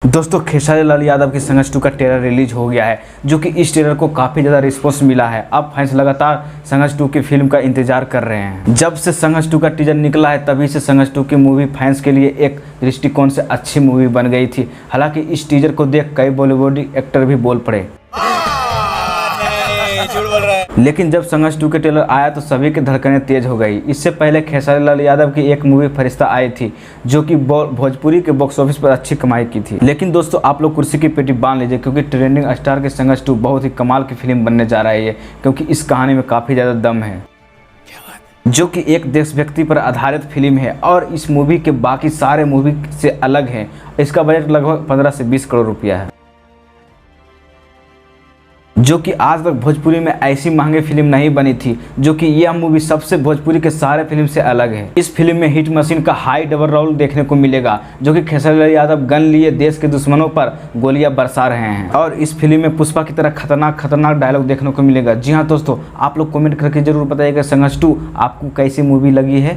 दोस्तों खेसारी लाल यादव की संघर्ष 2 का ट्रेलर रिलीज हो गया है, जो कि इस ट्रेलर को काफ़ी ज़्यादा रिस्पॉन्स मिला है। अब फैंस लगातार संघर्ष 2 की फिल्म का इंतजार कर रहे हैं। जब से संघर्ष 2 का टीजर निकला है तभी से संघर्ष 2 की मूवी फैंस के लिए एक दृष्टिकोण से अच्छी मूवी बन गई थी। हालांकि इस टीजर को देख कई बॉलीवुड एक्टर भी बोल पड़े, लेकिन जब संघर्ष 2 के ट्रेलर आया तो सभी की धड़कनें तेज हो गई। इससे पहले खेसारी लाल यादव की एक मूवी फरिश्ता आई थी, जो कि भोजपुरी के बॉक्स ऑफिस पर अच्छी कमाई की थी। लेकिन दोस्तों आप लोग कुर्सी की पेटी बांध लीजिए, क्योंकि ट्रेंडिंग स्टार के संघर्ष 2 बहुत ही कमाल की फिल्म बनने जा रही है, क्योंकि इस कहानी में काफ़ी ज़्यादा दम है, जो कि एक देश व्यक्ति पर आधारित फिल्म है और इस मूवी के बाकी सारे मूवी से अलग है। इसका बजट लगभग 15 से 20 करोड़ रुपया है, जो कि आज तक भोजपुरी में ऐसी महंगी फिल्म नहीं बनी थी। जो कि यह मूवी सबसे भोजपुरी के सारे फिल्म से अलग है। इस फिल्म में हिट मशीन का हाई डबल रोल देखने को मिलेगा, जो कि खेसारी लाल यादव गन लिए देश के दुश्मनों पर गोलियां बरसा रहे हैं और इस फिल्म में पुष्पा की तरह खतरनाक डायलॉग देखने को मिलेगा। जी हाँ दोस्तों, आप लोग कमेंट करके जरूर बताइएगा संघर्ष 2 आपको कैसी मूवी लगी है।